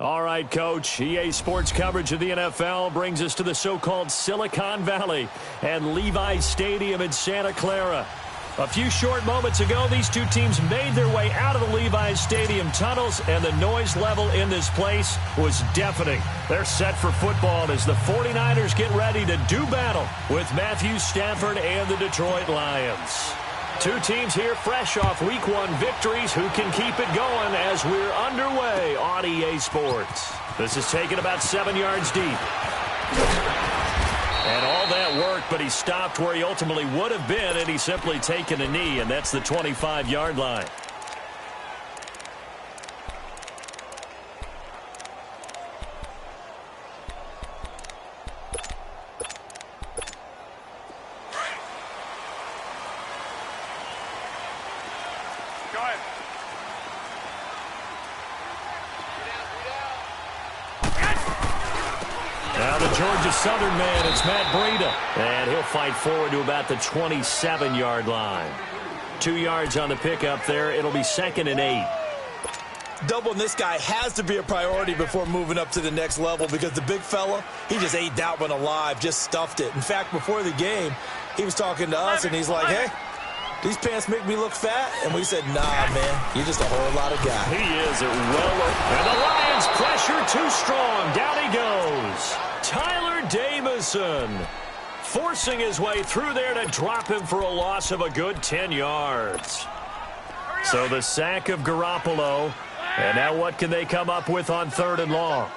All right, Coach. EA Sports coverage of the NFL brings us to the so-called Silicon Valley and Levi's Stadium in Santa Clara. A few short moments ago, these two teams made their way out of the Levi's Stadium tunnels, and the noise level in this place was deafening. They're set for football as the 49ers get ready to do battle with Matthew Stafford and the Detroit Lions. Two teams here fresh off Week 1 victories who can keep it going as we're underway on EA Sports. This is taken about 7 yards deep. And all that work, but he stopped where he ultimately would have been, and he's simply taken a knee, and that's the 25-yard line. Now the Georgia Southern man, it's Matt Breida. And he'll fight forward to about the 27-yard line. 2 yards on the pickup there. It'll be 2nd and 8. Doubling this guy has to be a priority before moving up to the next level because the big fella, he just ate that one alive, just stuffed it. In fact, before the game, he was talking to us, and he's like, hey, these pants make me look fat? And we said, nah, man, you're just a whole lot of guy. He is at well. And the Lions pressure too strong. Down he goes. Tyler Davison forcing his way through there to drop him for a loss of a good 10 yards. So the sack of Garoppolo. And now what can they come up with on 3rd and long?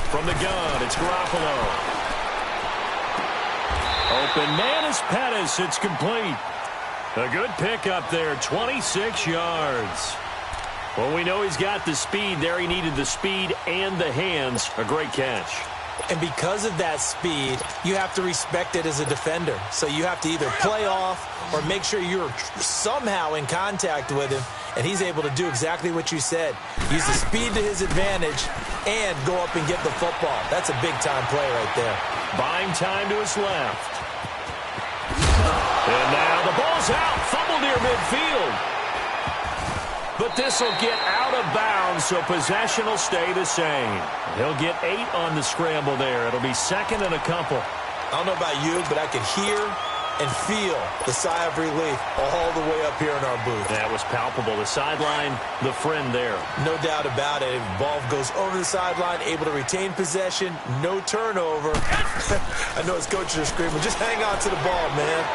From the gun, it's Garoppolo. Open man is Pettis. It's complete. A good pickup there, 26 yards. Well, we know he's got the speed there. He needed the speed and the hands. A great catch. And because of that speed, you have to respect it as a defender. So you have to either play off or make sure you're somehow in contact with him. And he's able to do exactly what you said. Use the speed to his advantage and go up and get the football. That's a big-time play right there. Buying time to his left. And now the ball's out. Fumble near midfield. But this will get out of bounds, so possession will stay the same. He'll get 8 on the scramble there. It'll be 2nd and a couple. I don't know about you, but I can hear and feel the sigh of relief all the way up here in our booth. That was palpable. The sideline, the friend there. No doubt about it. Ball goes over the sideline, able to retain possession, no turnover. I know his coaches are screaming, just hang on to the ball, man.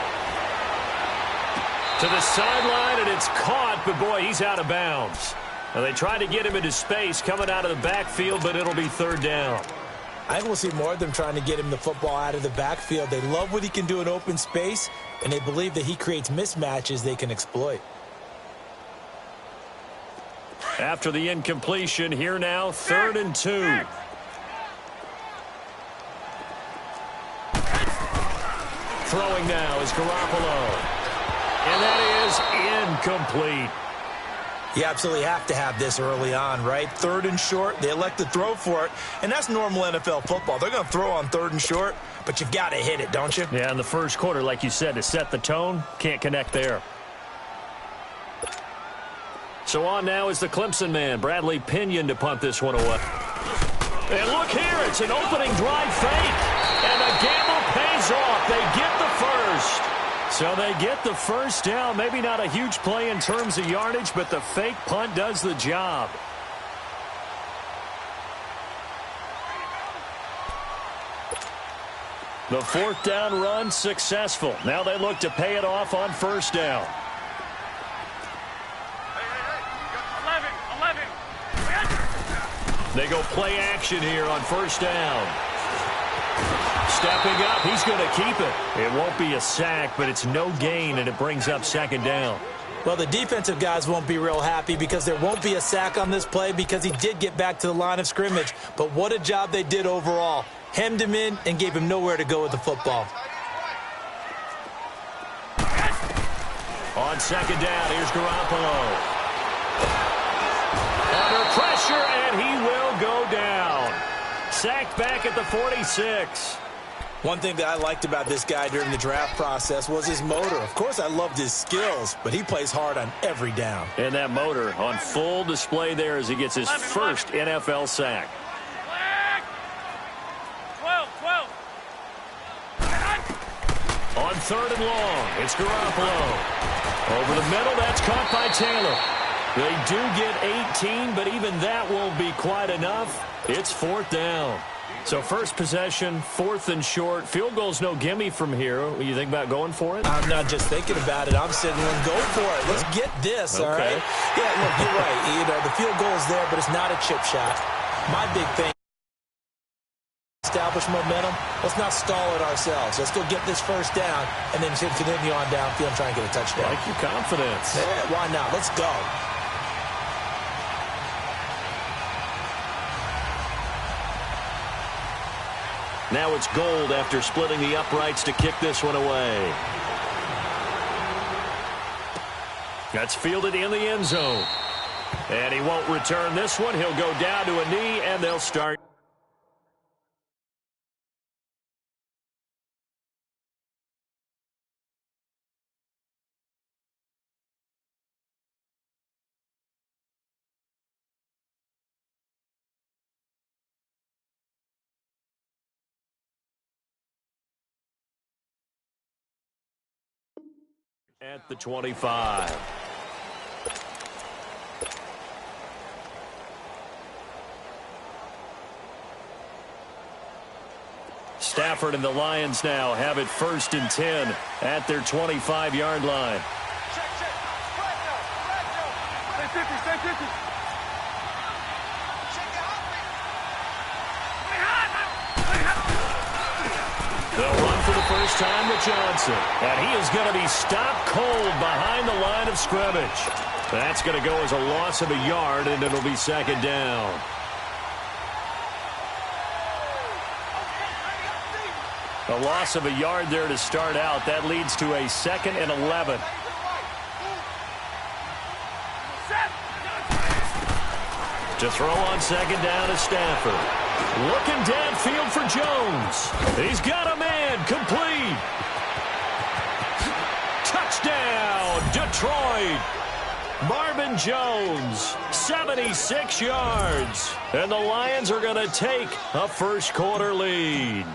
To the sideline, and it's caught, but boy, he's out of bounds. Now, they tried to get him into space coming out of the backfield, but it'll be 3rd down. I think we'll see more of them trying to get him the football out of the backfield. They love what he can do in open space, and they believe that he creates mismatches they can exploit. After the incompletion, here now, 3rd and 2. Throwing now is Garoppolo. And that is incomplete. You absolutely have to have this early on, right? 3rd and short, they elect to throw for it, and that's normal NFL football. They're going to throw on 3rd and short, but you've got to hit it, don't you? Yeah, in the first quarter, like you said, to set the tone, can't connect there. So on now is the Clemson man, Bradley Pinion, to punt this one away. And look here, it's an opening drive fake, and the gamble pays off. They get the first. So they get the first down. Maybe not a huge play in terms of yardage, but the fake punt does the job. The 4th down run successful. Now they look to pay it off on 1st down. 11. They go play action here on 1st down. Stepping up, he's going to keep it. It won't be a sack, but it's no gain, and it brings up 2nd down. Well, the defensive guys won't be real happy because there won't be a sack on this play because he did get back to the line of scrimmage. But what a job they did overall. Hemmed him in and gave him nowhere to go with the football. On 2nd down, here's Garoppolo. Under pressure, and he will go down. Sacked back at the 46. One thing that I liked about this guy during the draft process was his motor. Of course, I loved his skills, but he plays hard on every down. And that motor on full display there as he gets his first NFL sack. 12. On 3rd and long, it's Garoppolo. Over the middle, that's caught by Taylor. They do get 18, but even that won't be quite enough. It's 4th down. So first possession, 4th and short. Field goal's no gimme from here. What do you think about going for it? I'm not just thinking about it. I'm signaling go for it. Let's get this, all right? Yeah, look, you're right. You know, the field goal's there, but it's not a chip shot. My big thing, establish momentum. Let's not stall it ourselves. Let's go get this first down and then continue on downfield and try and get a touchdown. Like your confidence. Yeah, why not? Let's go. Now it's Gold after splitting the uprights to kick this one away. That's fielded in the end zone. And he won't return this one. He'll go down to a knee, and they'll start. At the 25. Stafford and the Lions now have it 1st and 10 at their 25-yard line. Check. Stay 50. They'll run for the first time with Johnson. And he is going to be stopped cold behind the line of scrimmage. That's going to go as a loss of a yard, and it'll be 2nd down. A loss of a yard there to start out. That leads to a 2nd and 11. To throw on 2nd down is Stafford. Looking downfield for Jones. He's got a man. Complete. Touchdown, Detroit. Marvin Jones, 76 yards. And the Lions are going to take a first-quarter lead.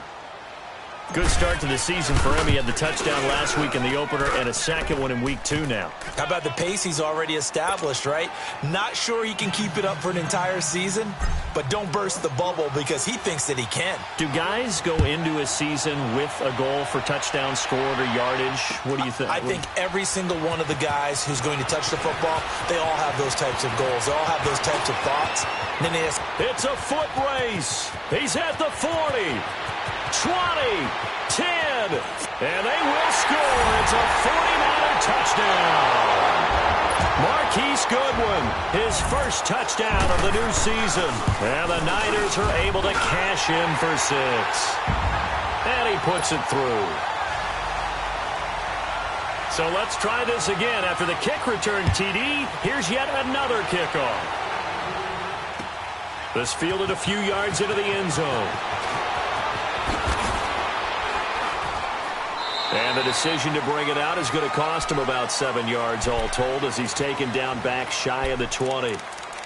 Good start to the season for him. He had the touchdown last week in the opener and a second one in week 2 now. How about the pace he's already established, right? Not sure he can keep it up for an entire season, but don't burst the bubble because he thinks that he can. Do guys go into a season with a goal for touchdown scored or yardage? What do you think? I think every single one of the guys who's going to touch the football, they all have those types of goals. They all have those types of thoughts. And then they ask, it's a foot race. He's at the 40. 20, 10, and they will score. It's a 49er touchdown. Marquise Goodwin, his first touchdown of the new season. And the Niners are able to cash in for 6. And he puts it through. So let's try this again. After the kick return TD, here's yet another kickoff. This fielded a few yards into the end zone. And the decision to bring it out is going to cost him about 7 yards all told as he's taken down back shy of the 20.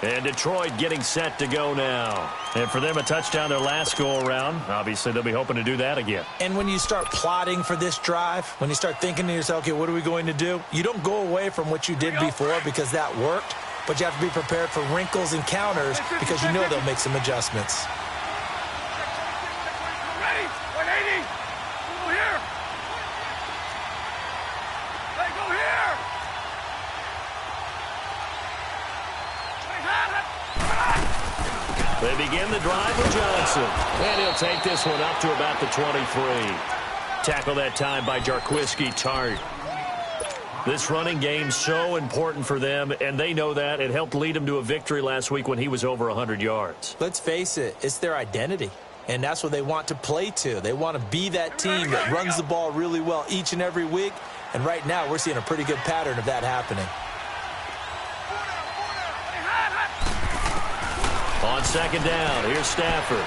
And Detroit getting set to go now. And for them, a touchdown their last go-around. Obviously, they'll be hoping to do that again. And when you start plotting for this drive, when you start thinking to yourself, okay, what are we going to do? You don't go away from what you did before because that worked, but you have to be prepared for wrinkles and counters because you know they'll make some adjustments. Ready? 180. Go here. Go here. They begin the drive with Johnson. And he'll take this one up to about the 23. Tackle that time by Jarquiski Tart. This running game so important for them, and they know that. It helped lead them to a victory last week when he was over 100 yards. Let's face it, it's their identity. And that's what they want to play to. They want to be that team that runs the ball really well each and every week. And right now, we're seeing a pretty good pattern of that happening. On 2nd down, here's Stafford.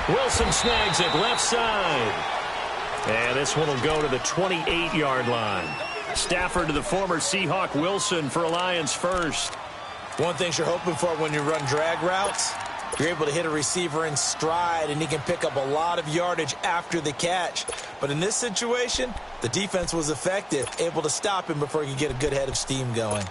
Wilson snags it left side. And this one will go to the 28-yard line. Stafford to the former Seahawk Wilson for a Lions first. One thing you're hoping for when you run drag routes, you're able to hit a receiver in stride, and he can pick up a lot of yardage after the catch. But in this situation, the defense was effective, able to stop him before he could get a good head of steam going.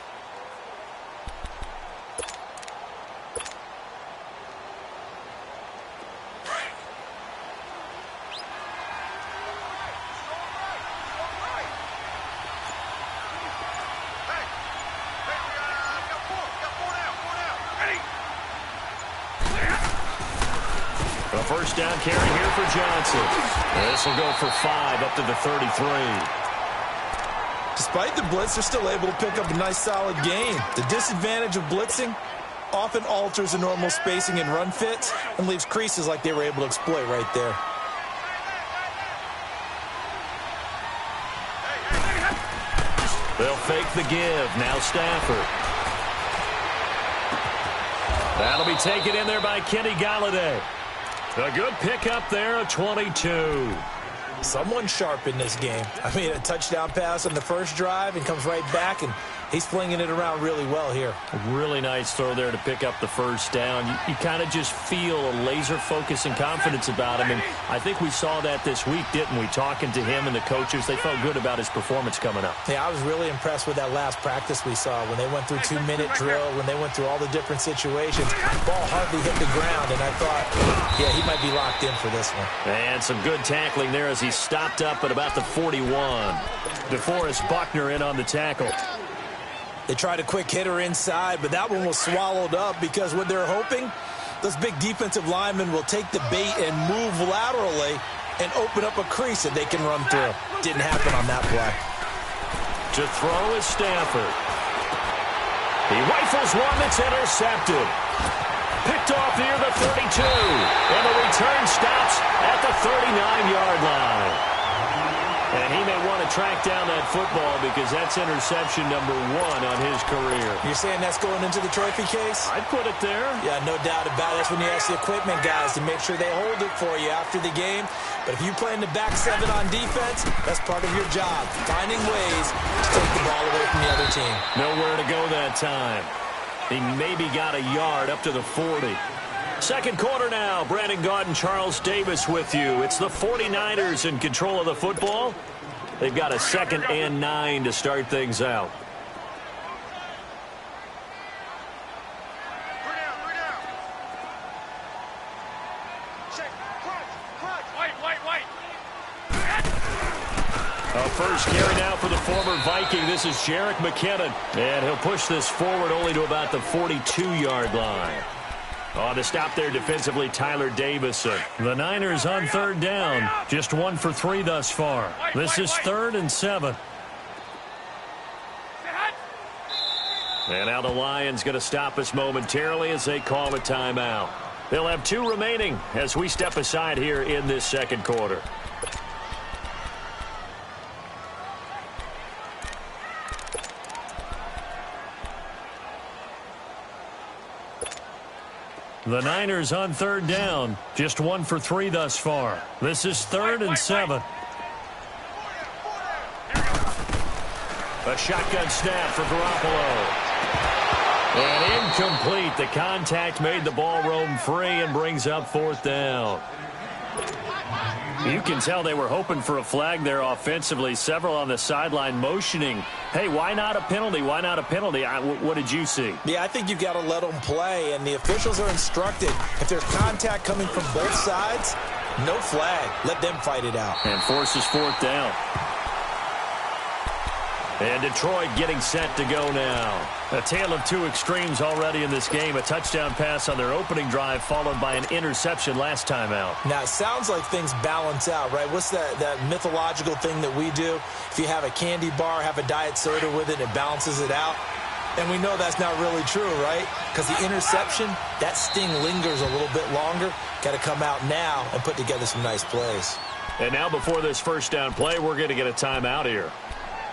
First down carry here for Johnson. This will go for 5 up to the 33. Despite the blitz, they're still able to pick up a nice solid gain. The disadvantage of blitzing often alters the normal spacing and run fits and leaves creases like they were able to exploit right there. They'll fake the give. Now Stafford. That'll be taken in there by Kenny Golladay. A good pickup there, a 22. Someone sharp in this game. I mean, a touchdown pass on the first drive and comes right back, and he's flinging it around really well here. A really nice throw there to pick up the first down. You kind of just feel a laser focus and confidence about him, and I think we saw that this week, didn't we? Talking to him and the coaches, they felt good about his performance coming up. Yeah, I was really impressed with that last practice we saw when they went through 2-minute drill, when they went through all the different situations. Ball hardly hit the ground, and I thought, yeah, he might be locked in for this one. And some good tackling there as he stopped up at about the 41. DeForest Buckner in on the tackle. They tried a quick hitter inside, but that one was swallowed up because what they're hoping, those big defensive linemen will take the bait and move laterally and open up a crease that they can run through. Didn't happen on that play. To throw is Stafford. He rifles one that's intercepted. Picked off near the 32. And the return stops at the 39-yard line. And he may want to track down that football because that's interception number 1 on his career. You're saying that's going into the trophy case? I'd put it there. Yeah, no doubt about it. That's when you ask the equipment guys to make sure they hold it for you after the game. But if you play in the back 7 on defense, that's part of your job, finding ways to take the ball away from the other team. Nowhere to go that time. He maybe got a yard up to the 40. Second quarter now. Brandon Gaudin, Charles Davis with you. It's the 49ers in control of the football. They've got a 2nd and 9 to start things out. A first carry now for the former Viking. This is Jerick McKinnon. And he'll push this forward only to about the 42-yard line. On the stop there defensively, Tyler Davison. The Niners on 3rd down. Just 1 for 3 thus far. This is 3rd and 7. And now the Lions going to stop us momentarily as they call a timeout. They'll have 2 remaining as we step aside here in this second quarter. The Niners on 3rd down. Just 1 for 3 thus far. This is 3rd and 7. A shotgun snap for Garoppolo. And incomplete. The contact made the ball roam free and brings up 4th down. You can tell they were hoping for a flag there offensively. Several on the sideline motioning. Hey, why not a penalty? Why not a penalty? What did you see? Yeah, I think you've got to let them play, and the officials are instructed. If there's contact coming from both sides, no flag. Let them fight it out. And forces 4th down. And Detroit getting set to go now. A tale of 2 extremes already in this game. A touchdown pass on their opening drive followed by an interception last time out. Now, it sounds like things balance out, right? What's that mythological thing that we do? If you have a candy bar, have a diet soda with it, it balances it out. And we know that's not really true, right? Because the interception, that sting lingers a little bit longer. Got to come out now and put together some nice plays. And now before this first down play, we're going to get a timeout here.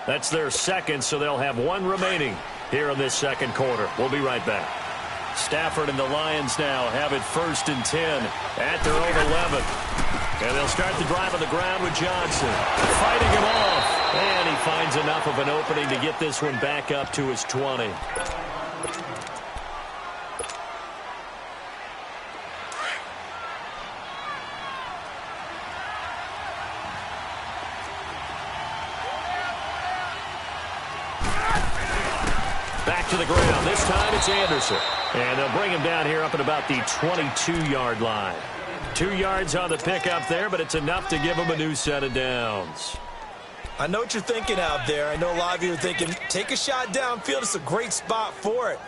That's their 2nd, so they'll have 1 remaining here in this second quarter. We'll be right back. Stafford and the Lions now have it 1st and 10 at their own 11. And they'll start the drive on the ground with Johnson. Fighting him off. And he finds enough of an opening to get this one back up to his 20. Back to the ground. This time it's Anderson. And they'll bring him down here up at about the 22-yard line. 2 yards on the pickup there, but it's enough to give him a new set of downs. I know what you're thinking out there. I know a lot of you are thinking, take a shot downfield. It's a great spot for it.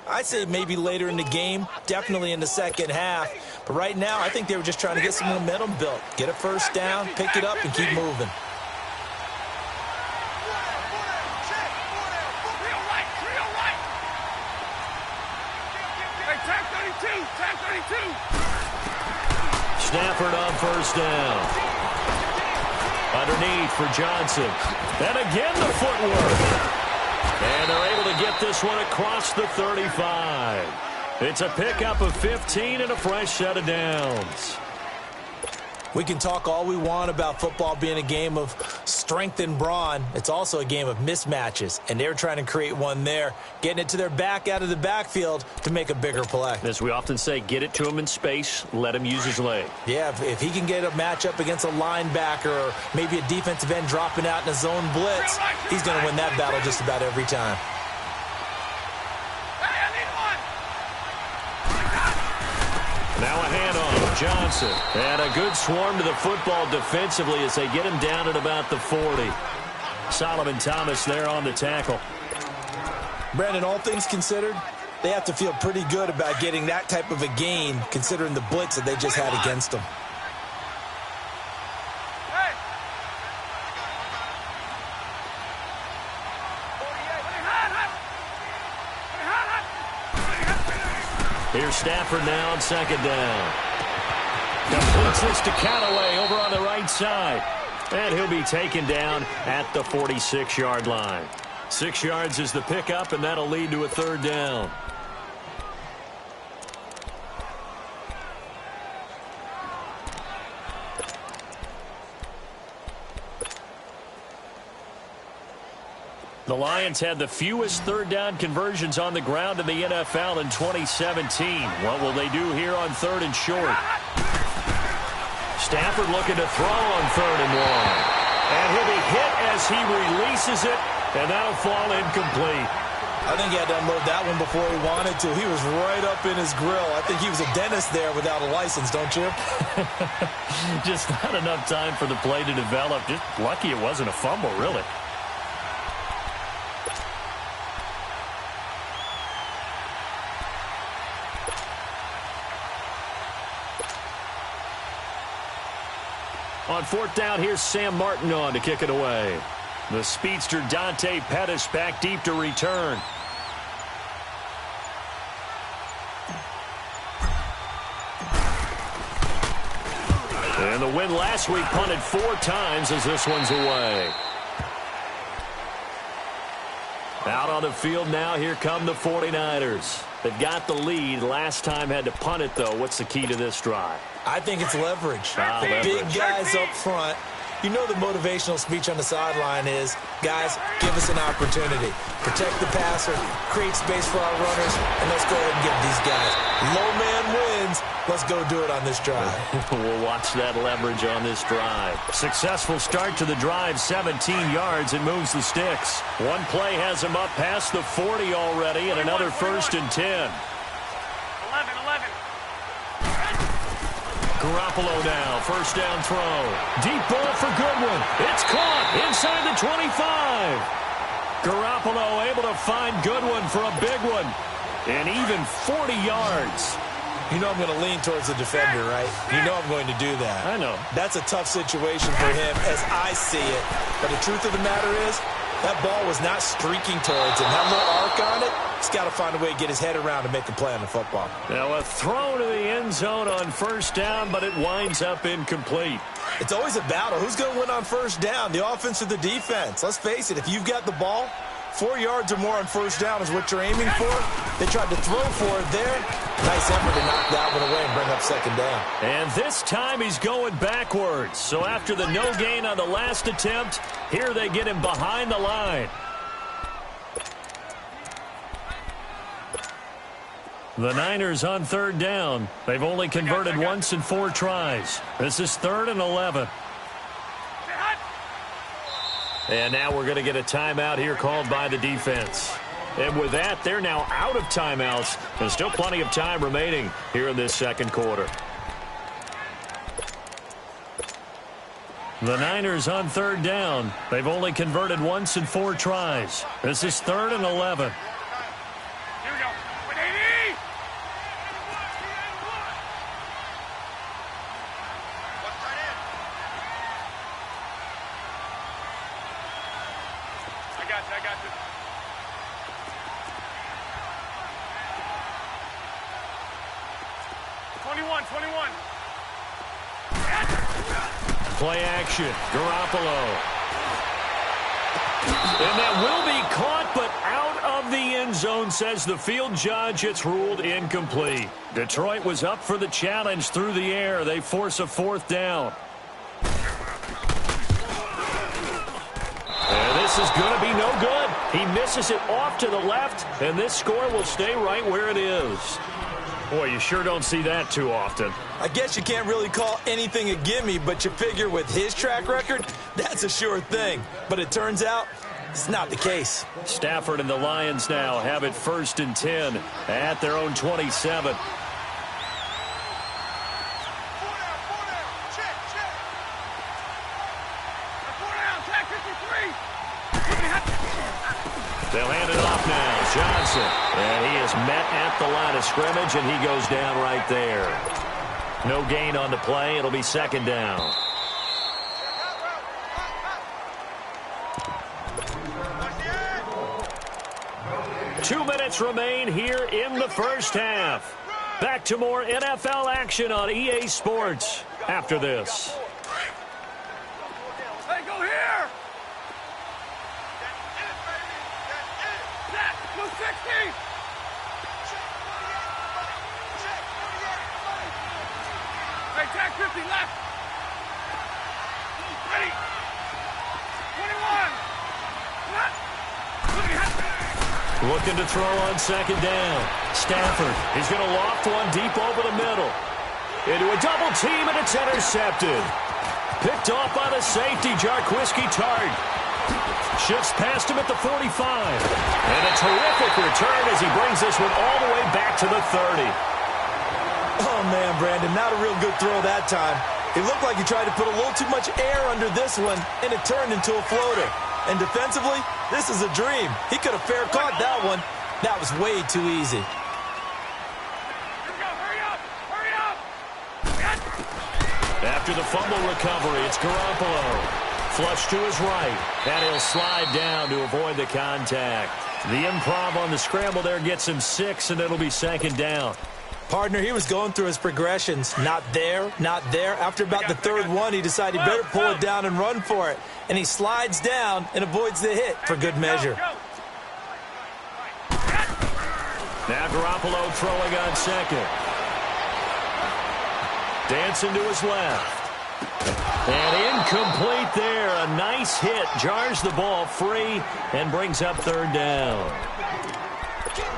I'd say maybe later in the game, definitely in the second half. But right now, I think they were just trying to get some momentum built. Get a first down, pick it up, and keep moving. Stafford on first down. Underneath for Johnson. And again the footwork. And they're able to get this one across the 35. It's a pickup of 15 and a fresh set of downs. We can talk all we want about football being a game of strength and brawn. It's also a game of mismatches, and they're trying to create one there, getting it to their back out of the backfield to make a bigger play. As we often say, get it to him in space, let him use his leg. Yeah, if he can get a matchup against a linebacker or maybe a defensive end dropping out in a zone blitz, he's going to win that battle just about every time. Now a handoff. Johnson. And a good swarm to the football defensively as they get him down at about the 40. Solomon Thomas there on the tackle. Brandon, all things considered, they have to feel pretty good about getting that type of a gain considering the blitz that they just had against them. Here's Stafford now on second down. Completes this to Callaway over on the right side. And he'll be taken down at the 46-yard line. 6 yards is the pickup, and that'll lead to a third down. The Lions had the fewest third down conversions on the ground in the NFL in 2017. What will they do here on 3rd and short? Stafford looking to throw on 3rd and 1. And he'll be hit as he releases it, and that'll fall incomplete. I think he had to unload that one before he wanted to. He was right up in his grill. I think he was a dentist there without a license, don't you? Just not enough time for the play to develop. Just lucky it wasn't a fumble, really. On 4th down, here's Sam Martin on to kick it away. The speedster Dante Pettis back deep to return. And the win last week punted 4 times as this one's away. Out on the field now, here come the 49ers. They've got the lead. Last time had to punt it, though. What's the key to this drive? I think it's leverage. Leverage. Big guys up front. You know the motivational speech on the sideline is, guys, give us an opportunity. Protect the passer, create space for our runners, and let's go ahead and get these guys. Low man wins. Let's go do it on this drive. We'll watch that leverage on this drive. Successful start to the drive, 17 yards, and moves the sticks. One play has him up past the 40 already, and another 1st and 10. 11. Garoppolo now, 1st down throw. Deep ball for Goodwin. It's caught inside the 25. Garoppolo able to find Goodwin for a big one. And even 40 yards. You know I'm going to lean towards the defender, right? You know I'm going to do that. I know. That's a tough situation for him as I see it. But the truth of the matter is, that ball was not streaking towards him. That little arc on it, he's got to find a way to get his head around and make a play on the football. Now a throw to the end zone on 1st down, but it winds up incomplete. It's always a battle. Who's going to win on 1st down, the offense or the defense? Let's face it, if you've got the ball, 4 yards or more on first down is what you're aiming for. They tried to throw for it there. Nice effort to knock that one away and bring up second down. And this time he's going backwards. So after the no gain on the last attempt, here they get him behind the line. The Niners on third down. They've only converted once in 4 tries. This is 3rd and 11. And now we're going to get a timeout here called by the defense. And with that, they're now out of timeouts. There's still plenty of time remaining here in this second quarter. The Niners on third down. They've only converted once in 4 tries. This is 3rd and 11. Here we go. 180! I got you. 21. Play action. Garoppolo. And that will be caught, but out of the end zone, says the field judge. It's ruled incomplete. Detroit was up for the challenge through the air. They force a 4th down. And this is going to be no good. He misses it off to the left, and this score will stay right where it is. Boy, you sure don't see that too often. I guess you can't really call anything a gimme, but you figure with his track record, that's a sure thing. But it turns out it's not the case. Stafford and the Lions now have it 1st and 10 at their own 27. They'll hand it off now. Johnson. And he is met at the line of scrimmage, and he goes down right there. No gain on the play. It'll be 2nd down. Two minutes remain here in the first half. Back to more NFL action on EA Sports after this. Hey, go here! Go 60! Hey, tag 50 left! Ready! 21! Looking to throw on 2nd down. Stafford, he's going to loft one deep over the middle. Into a double team, and it's intercepted. Picked off by the safety, Jarquiski Tart. Shifts past him at the 45. And a terrific return as he brings this one all the way back to the 30. Oh, man, Brandon, not a real good throw that time. It looked like he tried to put a little too much air under this one, and it turned into a floater. And defensively, this is a dream. He could have fair caught that one. That was way too easy. After the fumble recovery, it's Garoppolo. Flush to his right. And he'll slide down to avoid the contact. The improv on the scramble there gets him 6, and it'll be 2nd down. Partner, he was going through his progressions. Not there, not there. After about the 3rd one, he decided he better pull it down and run for it. And he slides down and avoids the hit for good measure. Now Garoppolo throwing on 2nd. Dancing to his left. And incomplete there. A nice hit. Jars the ball free and brings up 3rd down.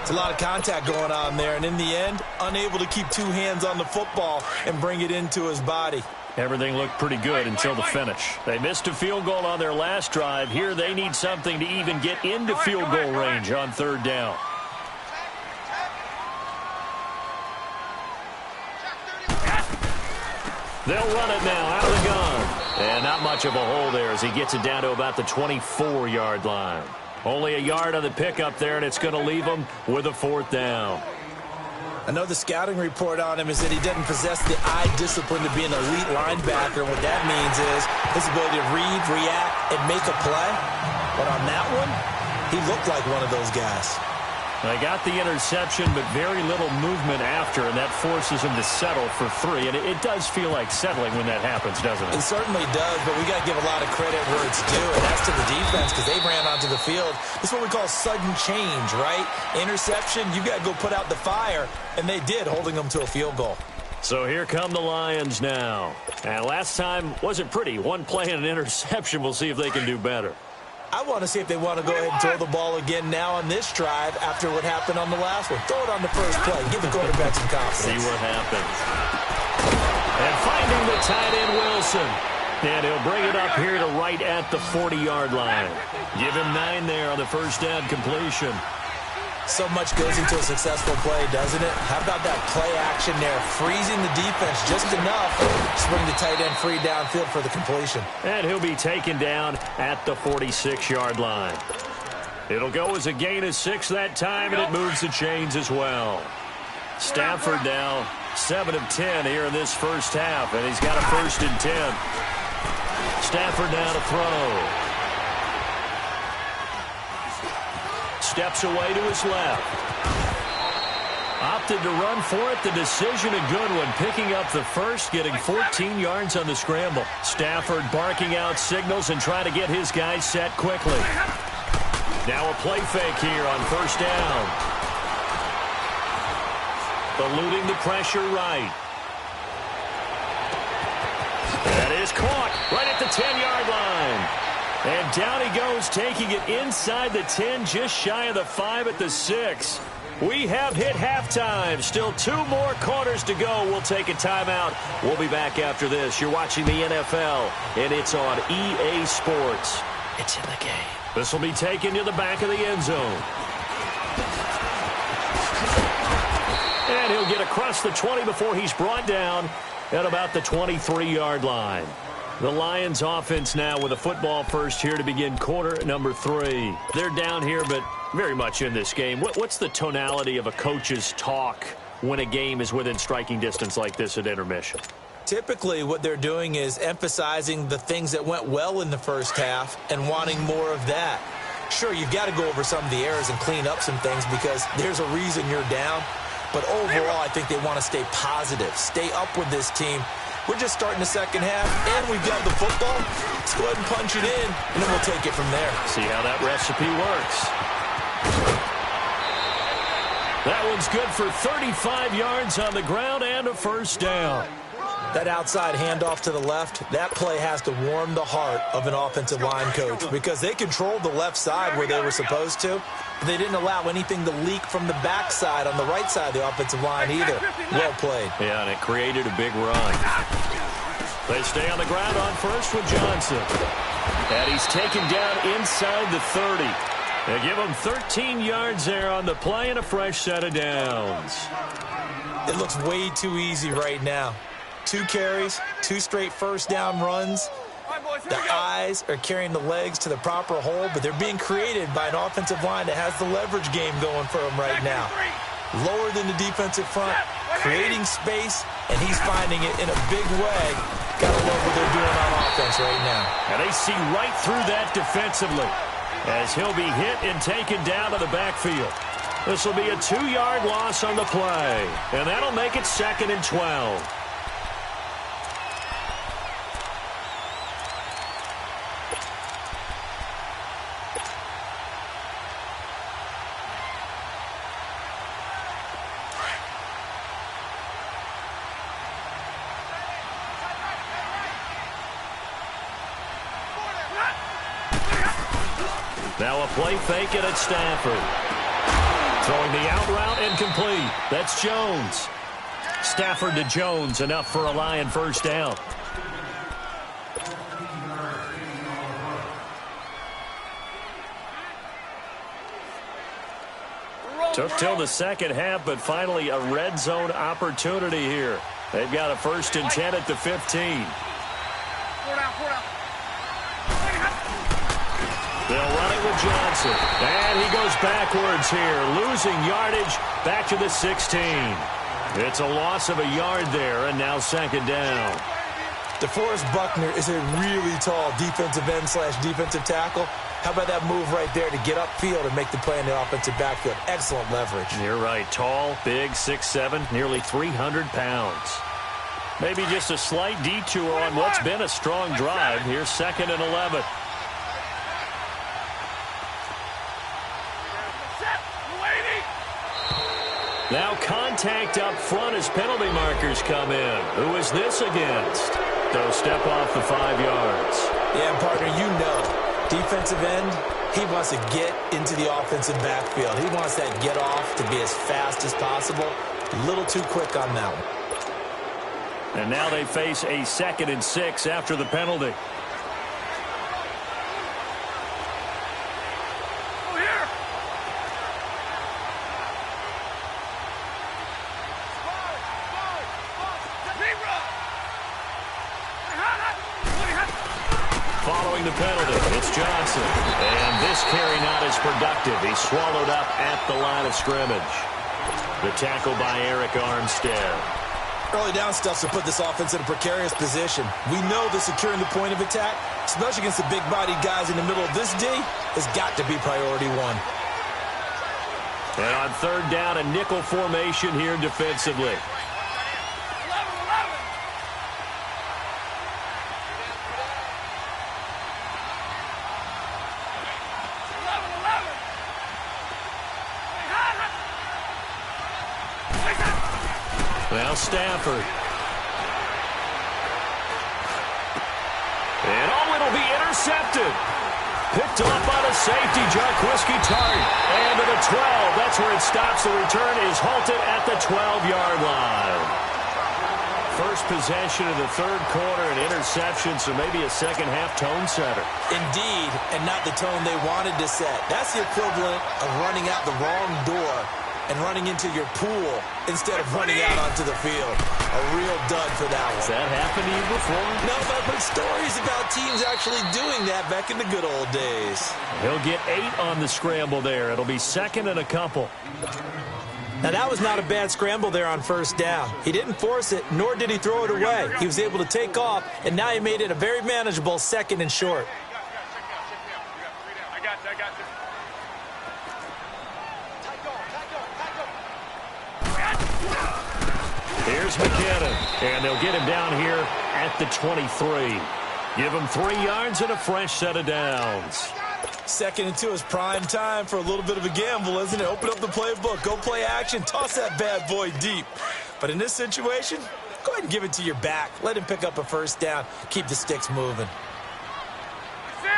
It's a lot of contact going on there. And in the end, unable to keep 2 hands on the football and bring it into his body. Everything looked pretty good until the finish. They missed a field goal on their last drive. Here they need something to even get into field goal range on 3rd down. They'll run it now out of the gun. And not much of a hole there as he gets it down to about the 24-yard line. Only a yard on the pickup there, and it's going to leave him with a 4th down. I know the scouting report on him is that he doesn't possess the eye discipline to be an elite linebacker. What that means is his ability to read, react, and make a play. But on that one, he looked like one of those guys. They got the interception, but very little movement after, and that forces him to settle for 3. And it does feel like settling when that happens, doesn't it? It certainly does, but we got to give a lot of credit where it's due, and that's to the defense because they ran onto the field. This is what we call sudden change, right? Interception, you got to go put out the fire, and they did, holding them to a field goal. So here come the Lions now. And last time wasn't pretty. One play and an interception. We'll see if they can do better. I want to see if they want to go ahead and throw the ball again now on this drive after what happened on the last one. Throw it on the first play. Give the quarterback some confidence. See what happens. And finding the tight end, Wilson. And he'll bring it up here to right at the 40-yard line. Give him 9 there on the first down completion. So much goes into a successful play, doesn't it? How about that play action there? Freezing the defense just enough to bring the tight end free downfield for the completion. And he'll be taken down at the 46-yard line. It'll go as a gain of 6 that time, and it moves the chains as well. Stafford now 7 of 10 here in this first half, and he's got a 1st and 10. Stafford now to throw. Steps away to his left. Opted to run for it. The decision a good one. Picking up the first, getting 14 yards on the scramble. Stafford barking out signals and trying to get his guys set quickly. Now a play fake here on first down. Eluding the pressure right. That is caught right at the 10-yard line. And down he goes, taking it inside the 10, just shy of the 5 at the 6. We have hit halftime. Still 2 more quarters to go. We'll take a timeout. We'll be back after this. You're watching the NFL, and it's on EA Sports. It's in the game. This will be taken to the back of the end zone. And he'll get across the 20 before he's brought down at about the 23-yard line. The Lions offense now with a football first here to begin quarter number 3. They're down here, but very much in this game. What's the tonality of a coach's talk when a game is within striking distance like this at intermission? Typically, what they're doing is emphasizing the things that went well in the first half and wanting more of that. Sure, you've got to go over some of the errors and clean up some things because there's a reason you're down. But overall, I think they want to stay positive, stay up with this team. We're just starting the second half, and we've got the football. Let's go ahead and punch it in, and then we'll take it from there. See how that recipe works. That one's good for 35 yards on the ground and a first down. That outside handoff to the left, that play has to warm the heart of an offensive line coach because they controlled the left side where they were supposed to. But they didn't allow anything to leak from the backside on the right side of the offensive line either. Well played. Yeah, and it created a big run. They stay on the ground on first with Johnson. And he's taken down inside the 30. They give him 13 yards there on the play and a fresh set of downs. It looks way too easy right now. 2 carries, 2 straight first down runs. The eyes are carrying the legs to the proper hole, but they're being created by an offensive line that has the leverage game going for them right now. Lower than the defensive front, creating space, and he's finding it in a big way. Gotta love what they're doing on offense right now. And they see right through that defensively as he'll be hit and taken down to the backfield. This will be a 2-yard loss on the play, and that'll make it 2nd and 12. Now a play fake it at Stafford. Throwing the out route incomplete. That's Jones. Stafford to Jones, enough for a Lion first down. Took till the second half, but finally a red zone opportunity here. They've got a 1st and 10 at the 15. They'll run it with Johnson. And he goes backwards here, losing yardage back to the 16. It's a loss of a yard there, and now 2nd down. DeForest Buckner is a really tall defensive end / defensive tackle. How about that move right there to get upfield and make the play in the offensive backfield? Excellent leverage. You're right. Tall, big, 6'7", nearly 300 pounds. Maybe just a slight detour on what's been a strong drive. Here's 2nd and 11. Now contact up front as penalty markers come in. Who is this against? They'll step off the 5 yards. Yeah, partner, you know. Defensive end, he wants to get into the offensive backfield. He wants that get off to be as fast as possible. A little too quick on that one. And now they face a 2nd and 6 after the penalty. Following the penalty, it's Johnson. And this carry not as productive. He's swallowed up at the line of scrimmage. The tackle by Eric Armstead. Early down stuff to put this offense in a precarious position. We know that securing the point of attack, especially against the big-bodied guys in the middle of this D, has got to be priority one. And on 3rd down, a nickel formation here defensively. Now Stafford. And it'll be intercepted. Picked off by the safety, Jarquiski Tart. And to the 12. That's where it stops. The return is halted at the 12-yard line. First possession of the 3rd quarter, an interception, so maybe a second-half tone setter. Indeed, and not the tone they wanted to set. That's the equivalent of running out the wrong door and running into your pool instead of running out onto the field. A real dud for that one. Has that happened to you before? No, but I've heard stories about teams actually doing that back in the good old days. He'll get 8 on the scramble there. It'll be 2nd and a couple. Now, that was not a bad scramble there on 1st down. He didn't force it, nor did he throw it away. He was able to take off, and now he made it a very manageable 2nd and short. I got you. Here's McKinnon, and they'll get him down here at the 23. Give him 3 yards and a fresh set of downs. 2nd and 2 is prime time for a little bit of a gamble, isn't it? Open up the playbook, go play action, toss that bad boy deep. But in this situation, go ahead and give it to your back. Let him pick up a 1st down. Keep the sticks moving. 6.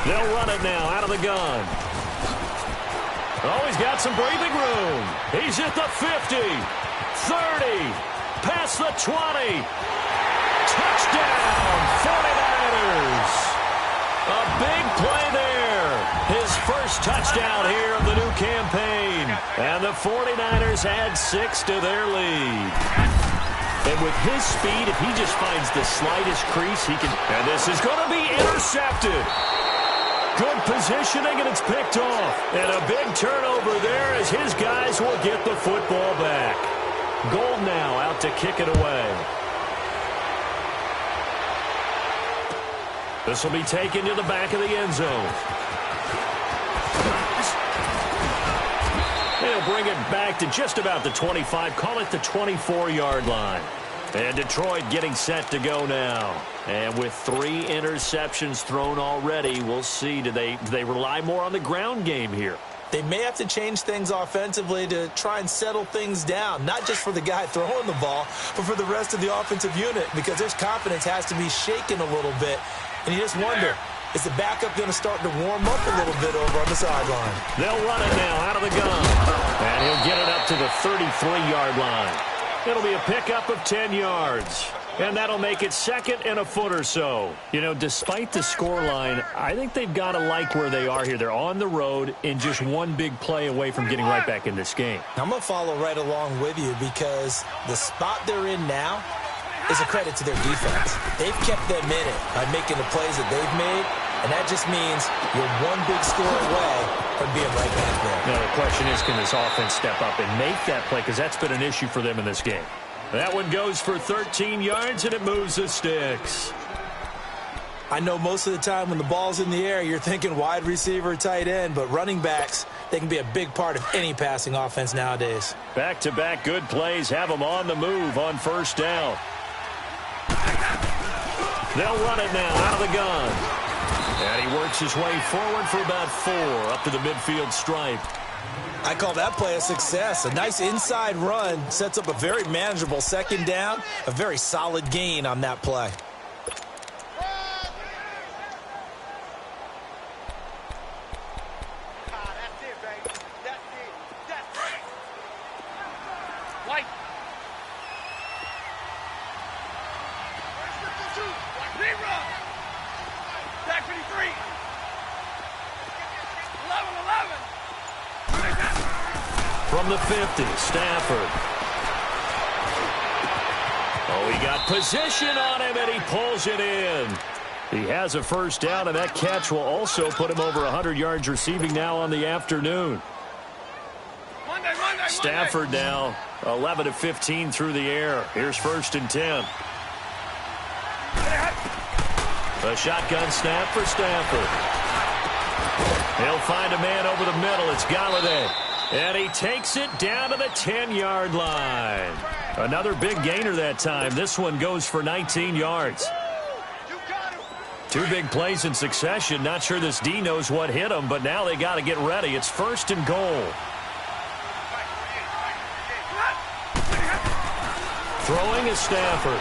They'll run it now out of the gun. Oh, he's got some breathing room. He's at the 50, 30, past the 20. Touchdown, 49ers. A big play there. His first touchdown here of the new campaign. And the 49ers add 6 to their lead. And with his speed, if he just finds the slightest crease, he can... And this is going to be intercepted. Good positioning, and it's picked off. And a big turnover there as his guys will get the football back. Gold now out to kick it away. This will be taken to the back of the end zone. They'll bring it back to just about the 25. Call it the 24-yard line. And Detroit getting set to go now. And with 3 interceptions thrown already, we'll see. Do they rely more on the ground game here? They may have to change things offensively to try and settle things down, not just for the guy throwing the ball, but for the rest of the offensive unit, because their confidence has to be shaken a little bit. And you just wonder, is the backup going to start to warm up a little bit over on the sideline? They'll run it now out of the gun. And he'll get it up to the 33-yard line. It'll be a pickup of 10 yards. And that'll make it 2nd and a foot or so. You know, despite the scoreline, I think they've got to like where they are here. They're on the road and just one big play away from getting right back in this game. I'm going to follow right along with you because the spot they're in now is a credit to their defense. They've kept them in it by making the plays that they've made, And that just means you're one big score away from being right back there. Now, the question is, can this offense step up and make that play? Because that's been an issue for them in this game. That one goes for 13 yards, and it moves the sticks. I know most of the time when the ball's in the air, you're thinking wide receiver, tight end, but running backs, they can be a big part of any passing offense nowadays. Back-to-back good plays have them on the move on first down. They'll run it now out of the gun. And he works his way forward for about 4 up to the midfield stripe. I call that play a success. A nice inside run sets up a very manageable second down, a very solid gain on that play. From the 50, Stafford. Oh, he got position on him, and he pulls it in. He has a first down, and that catch will also put him over 100 yards receiving now on the afternoon. Stafford now 11 of 15 through the air. Here's 1st and 10. A shotgun snap for Stafford. He'll find a man over the middle. It's Galladay. And he takes it down to the 10-yard line. Another big gainer that time. This one goes for 19 yards. 2 big plays in succession. Not sure this D knows what hit him, but now they got to get ready. It's 1st and goal. Throwing is Stafford.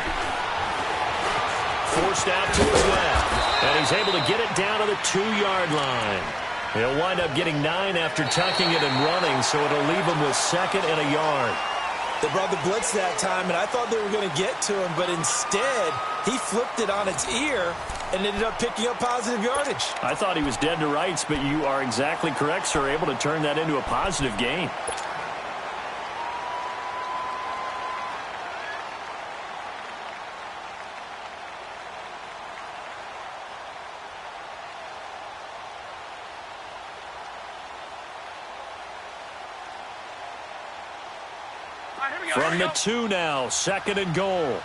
Forced out to his left. And he's able to get it down to the 2-yard line. He'll wind up getting 9 after tucking it and running, so it'll leave him with 2nd and a yard. They brought the blitz that time, and I thought they were going to get to him, but instead, he flipped it on its ear and ended up picking up positive yardage. I thought he was dead to rights, but you are exactly correct, sir. Able to turn that into a positive gain. From the 2 now, 2nd and goal.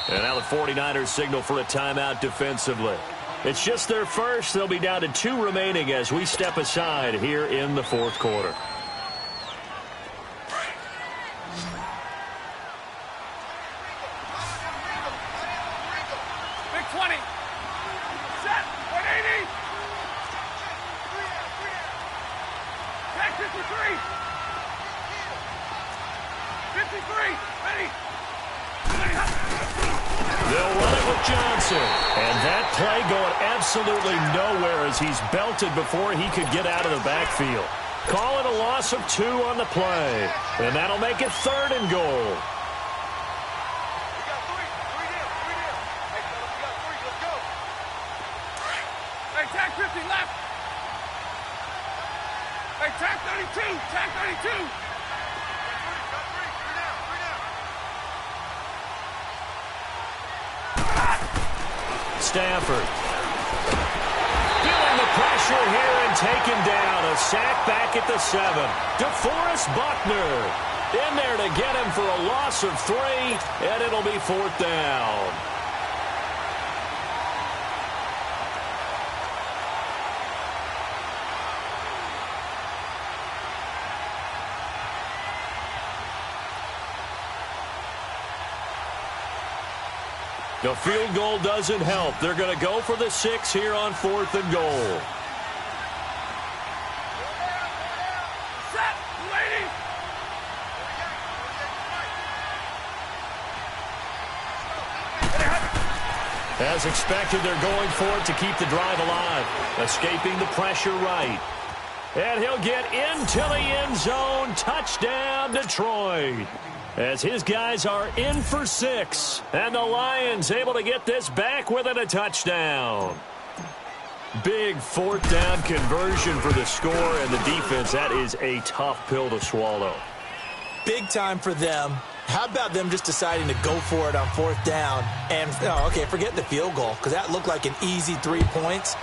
And now the 49ers signal for a timeout defensively. It's just their first. They'll be down to 2 remaining as we step aside here in the 4th quarter. Big 20. Set. 180. Back 53. 53. Ready. They'll run it with Johnson. And that play going absolutely nowhere as he's belted before he could get out of the backfield. Call it a loss of 2 on the play. And that'll make it 3rd and goal. Hey, tag 50 left. Hey, tag 32. Tag 32. Stafford. Feeling the pressure here and taken down. A sack back at the 7. DeForest Buckner in there to get him for a loss of 3, and it'll be 4th down. The field goal doesn't help. They're going to go for the 6 here on 4th and goal. Set. Lady. As expected, they're going for it to keep the drive alive. Escaping the pressure right. And he'll get into the end zone. Touchdown, Detroit. As his guys are in for 6. And the Lions able to get this back within a touchdown. Big 4th down conversion for the score and the defense. That is a tough pill to swallow. Big time for them. How about them just deciding to go for it on 4th down? And, okay, forget the field goal, because that looked like an easy 3 points.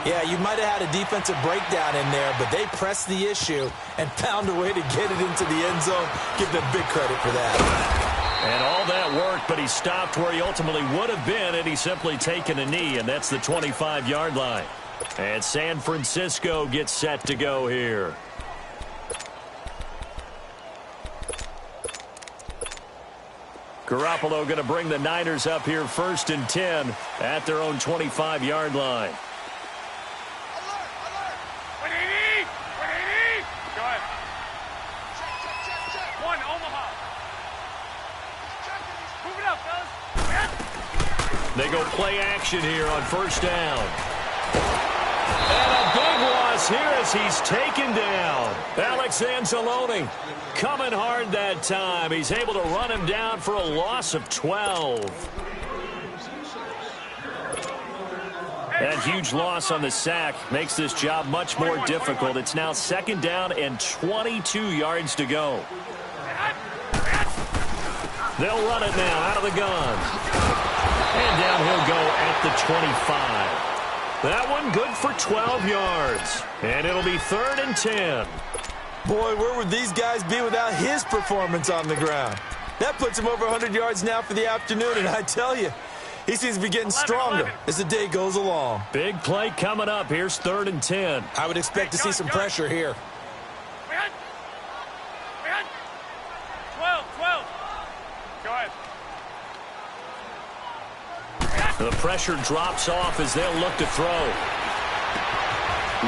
Yeah, you might have had a defensive breakdown in there, but they pressed the issue and found a way to get it into the end zone. Give them big credit for that. And all that work, but he stopped where he ultimately would have been, and he's simply taken a knee, and that's the 25-yard line. And San Francisco gets set to go here. Garoppolo going to bring the Niners up here 1st and 10 at their own 25-yard line. They go play action here on 1st down. And a big loss here as he's taken down. Alex Anzalone coming hard that time. He's able to run him down for a loss of 12. That huge loss on the sack makes this job much more difficult. It's now 2nd down and 22 yards to go. They'll run it now out of the gun. And down he'll go at the 25. That one good for 12 yards. And it'll be 3rd and 10. Boy, where would these guys be without his performance on the ground? That puts him over 100 yards now for the afternoon, and I tell you, he seems to be getting stronger as the day goes along. Big play coming up. Here's 3rd and 10. I would expect to see some pressure here. 12. Go ahead. The pressure drops off as they'll look to throw.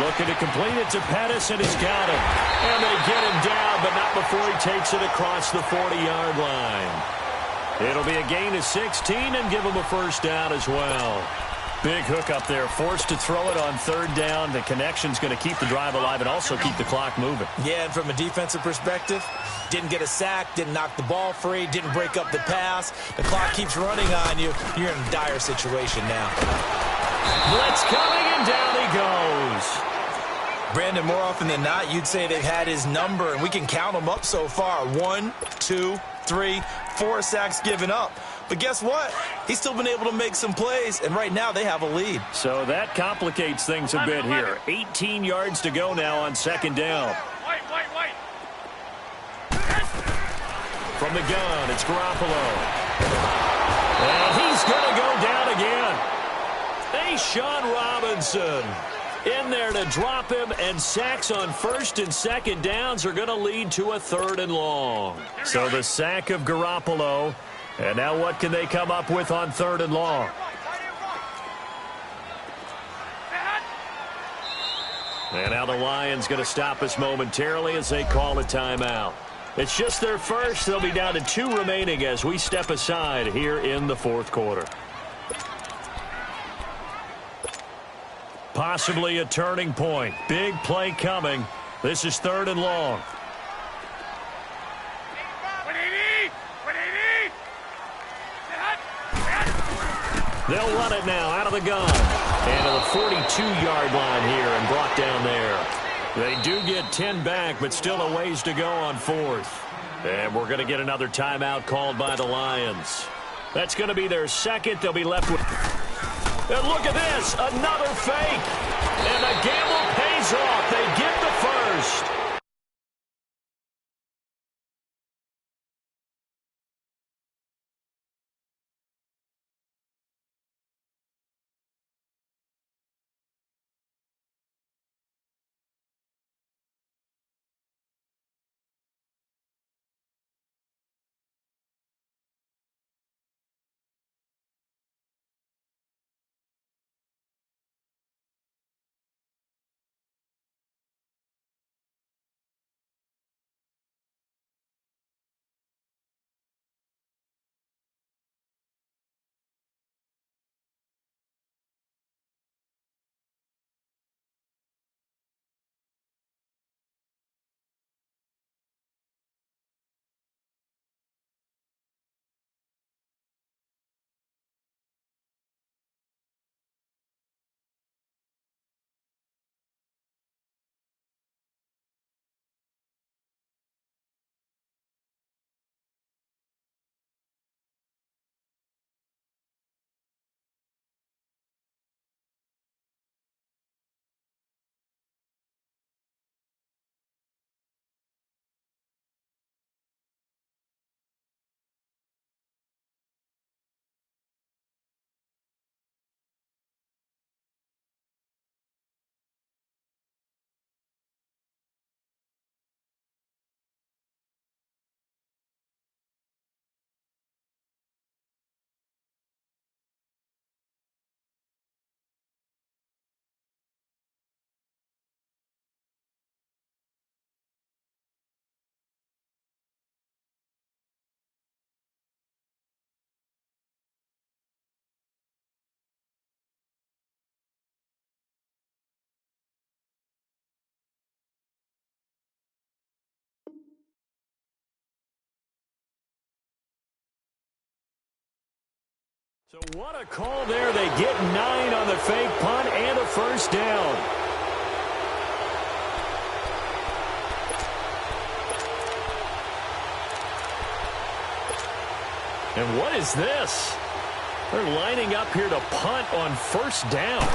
Looking to complete it to Pettis, and he's got him. And they get him down, but not before he takes it across the 40-yard line. It'll be a gain of 16 and give him a 1st down as well. Big hook up there, forced to throw it on 3rd down. The connection's going to keep the drive alive and also keep the clock moving. Yeah, and from a defensive perspective, didn't get a sack, didn't knock the ball free, didn't break up the pass. The clock keeps running on you. You're in a dire situation now. Blitz coming, and down he goes. Brandon, more often than not, you'd say they've had his number, and we can count them up so far. 1, 2, 3, 4 sacks given up. But guess what? He's still been able to make some plays, and right now they have a lead. So that complicates things a bit here. 18 yards to go now on 2nd down. Wait. From the gun, it's Garoppolo. And he's going to go down again. Sean Robinson in there to drop him, and sacks on 1st and 2nd downs are going to lead to a 3rd and long. So the sack of Garoppolo. And now what can they come up with on 3rd and long? And now the Lions going to stop us momentarily as they call a timeout. It's just their first. They'll be down to 2 remaining as we step aside here in the 4th quarter. Possibly a turning point. Big play coming. This is 3rd and long. They'll run it now out of the gun. And to the 42-yard line here and brought down there. They do get 10 back, but still a ways to go on 4th. And we're going to get another timeout called by the Lions. That's going to be their 2nd. They'll be left with... And look at this, another fake. And the gamble pays off. They get the first. So what a call there. They get 9 on the fake punt and a first down. And what is this? They're lining up here to punt on first down.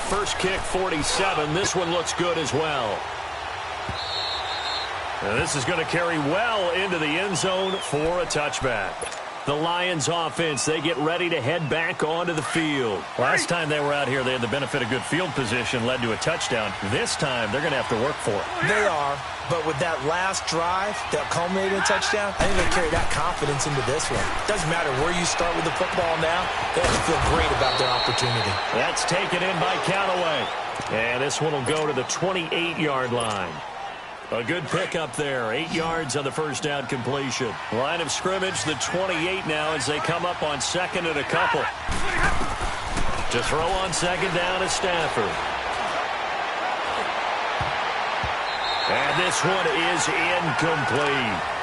First kick, 47. This one looks good as well. And this is going to carry well into the end zone for a touchback. The Lions offense, they get ready to head back onto the field. Last time they were out here, they had the benefit of good field position, led to a touchdown. This time, they're going to have to work for it. They are, but with that last drive that culminated in a touchdown, I think they carry that confidence into this one. Doesn't matter where you start with the football now, they have to feel great about their opportunity. That's taken in by Callaway. And this one will go to the 28-yard line. A good pickup there. 8 yards on the first down completion. Line of scrimmage, the 28 now as they come up on second and a couple. To throw on second down is Stafford. And this one is incomplete.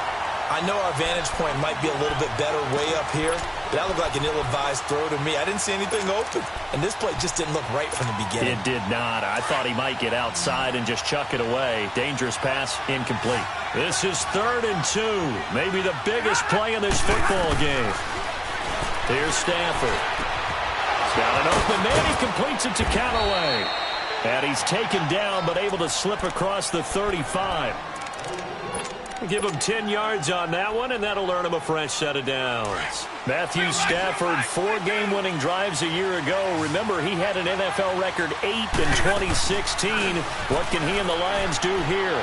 I know our vantage point might be a little bit better way up here, but that looked like an ill-advised throw to me. I didn't see anything open, and this play just didn't look right from the beginning. It did not. I thought he might get outside and just chuck it away. Dangerous pass, incomplete. This is 3rd and 2. Maybe the biggest play in this football game. Here's Stafford. He's got an open man. He completes it to Callaway. And he's taken down, but able to slip across the 35. Give him 10 yards on that one, and that'll earn him a fresh set of downs. Matthew Stafford, 4 game-winning drives a year ago. Remember, he had an NFL record 8 in 2016. What can he and the Lions do here?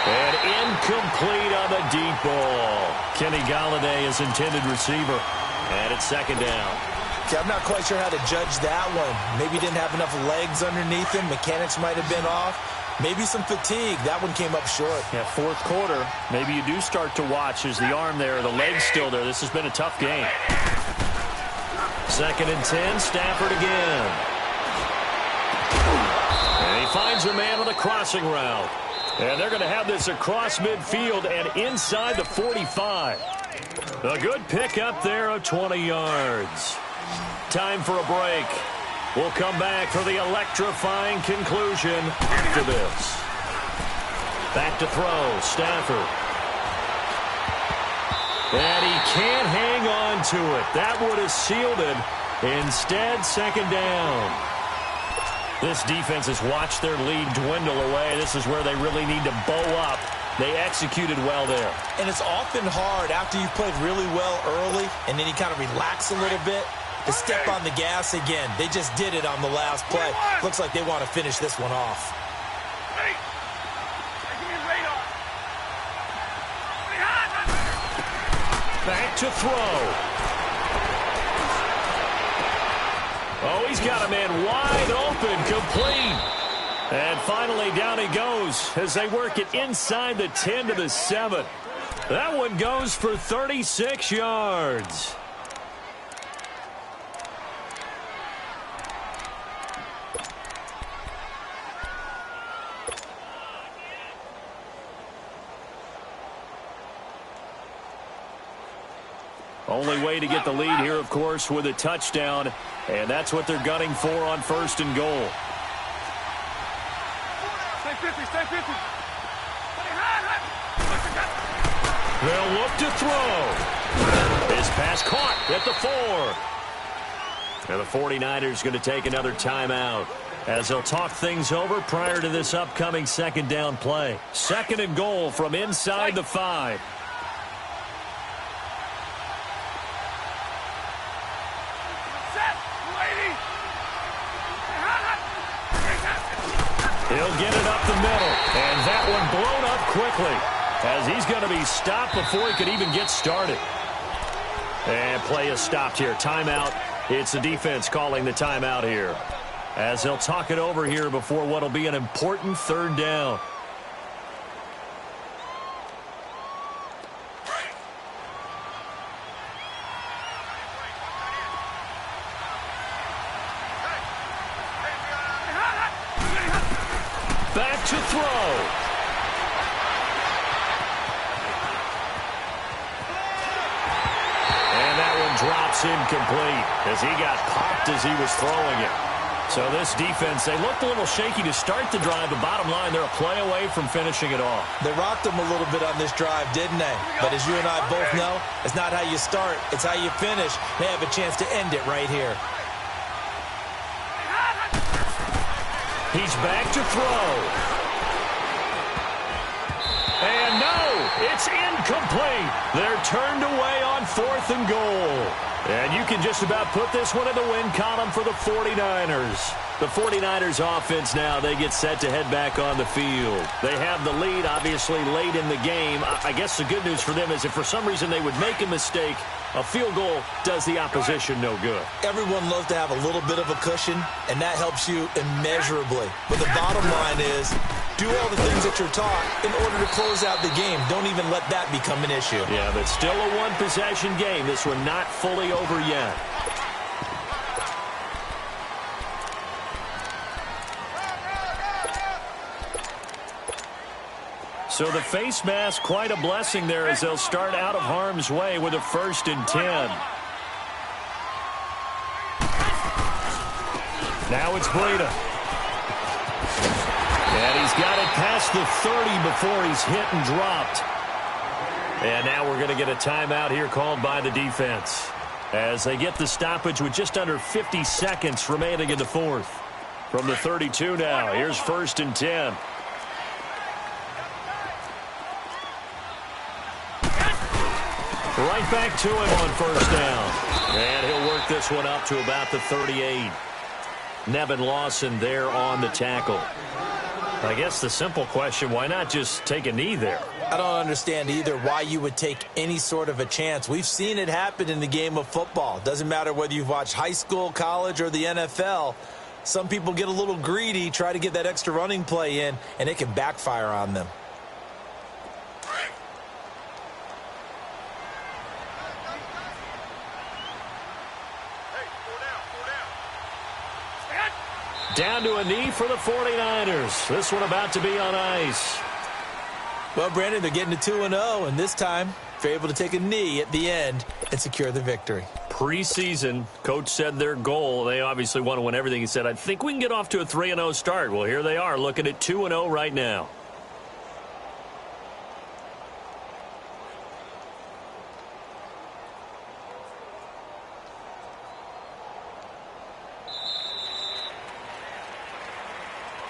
And incomplete on the deep ball. Kenny Golladay is intended receiver. And it's second down. Okay, I'm not quite sure how to judge that one. Maybe he didn't have enough legs underneath him. Mechanics might have been off. Maybe some fatigue. That one came up short. Yeah, fourth quarter. Maybe you do start to watch as the arm there, the leg's still there. This has been a tough game. 2nd and 10, Stafford again. And he finds a man on the crossing route. And they're going to have this across midfield and inside the 45. A good pickup there of 20 yards. Time for a break. We'll come back for the electrifying conclusion after this. Back to throw, Stafford. And he can't hang on to it. That would have sealed it. Instead, second down. This defense has watched their lead dwindle away. This is where they really need to bow up. They executed well there. And it's often hard after you've played really well early and then you kind of relax a little bit to step on the gas again. They just did it on the last play. Looks like they want to finish this one off. Back to throw. Oh, he's got a man wide open, complete. And finally down he goes as they work it inside the 10 to the 7. That one goes for 36 yards. Only way to get the lead here, of course, with a touchdown. And that's what they're gunning for on 1st and goal. Stay 50, stay 50. They'll look to throw. His pass caught at the 4. And the 49ers going to take another timeout as they'll talk things over prior to this upcoming second down play. 2nd and goal from inside the 5. He'll get it up the middle, and that one blown up quickly as he's going to be stopped before he could even get started. And play is stopped here. Timeout. It's the defense calling the timeout here as they'll talk it over here before what will be an important 3rd down. Back to throw. incomplete as he got popped as he was throwing it. So this defense, they looked a little shaky to start the drive, but bottom line, they're a play away from finishing it off. They rocked them a little bit on this drive, didn't they? But as you and I both know, it's not how you start, it's how you finish. They have a chance to end it right here. He's back to throw. And no, it's incomplete. They're turned away on 4th and goal. And you can just about put this one in the win column for the 49ers. The 49ers offense now, they get set to head back on the field. They have the lead, obviously, late in the game. I guess the good news for them is if for some reason they would make a mistake, a field goal does the opposition no good. Everyone loves to have a little bit of a cushion, and that helps you immeasurably. But the bottom line is, do all the things that you're taught in order to close out the game. Don't even let that become an issue. Yeah, but still a one-possession game. This one not fully over yet. So the face mask, quite a blessing there as they'll start out of harm's way with a 1st and 10. Now it's Breida. And he's got it past the 30 before he's hit and dropped. And now we're going to get a timeout here called by the defense as they get the stoppage with just under 50 seconds remaining in the 4th. From the 32 now, here's 1st and 10. Right back to him on 1st down. And he'll work this one up to about the 38. Nevin Lawson there on the tackle. I guess the simple question, why not just take a knee there? I don't understand either why you would take any sort of a chance. We've seen it happen in the game of football. Doesn't matter whether you've watched high school, college, or the NFL. Some people get a little greedy, try to get that extra running play in, and it can backfire on them. Down to a knee for the 49ers. This one about to be on ice. Well, Brandon, they're getting to 2-0, and this time they're able to take a knee at the end and secure the victory. Preseason, coach said their goal, they obviously want to win everything. He said, I think we can get off to a 3-0 start. Well, here they are looking at 2-0 right now.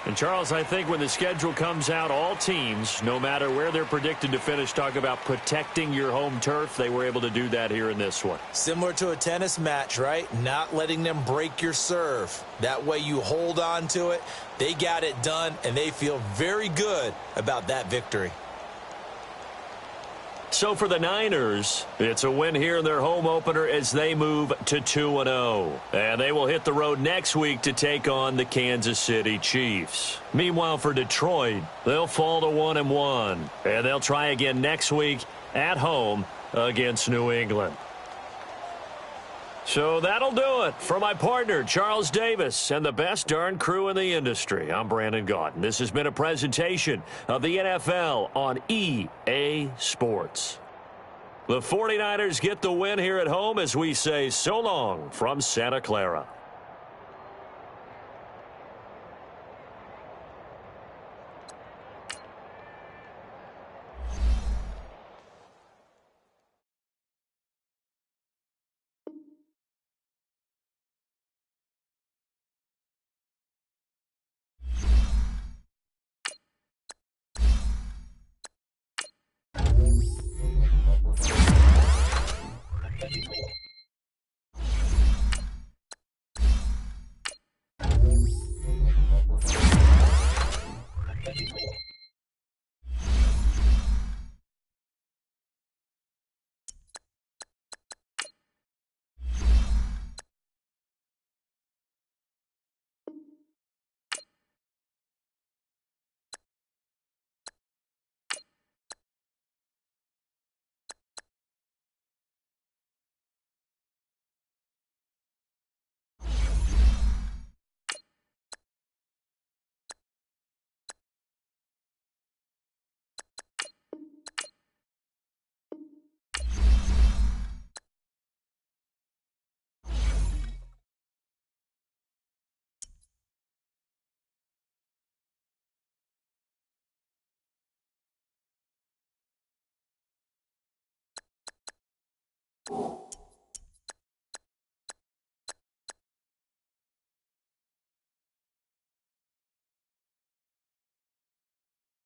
And, Charles, I think when the schedule comes out, all teams, no matter where they're predicted to finish, talk about protecting your home turf. They were able to do that here in this one. Similar to a tennis match, right? Not letting them break your serve. That way you hold on to it. They got it done, and they feel very good about that victory. So for the Niners, it's a win here in their home opener as they move to 2-0. And they will hit the road next week to take on the Kansas City Chiefs. Meanwhile, for Detroit, they'll fall to 1-1. And they'll try again next week at home against New England. So that'll do it. For my partner, Charles Davis, and the best darn crew in the industry, I'm Brandon Gaudin. This has been a presentation of the NFL on EA Sports. The 49ers get the win here at home as we say so long from Santa Clara.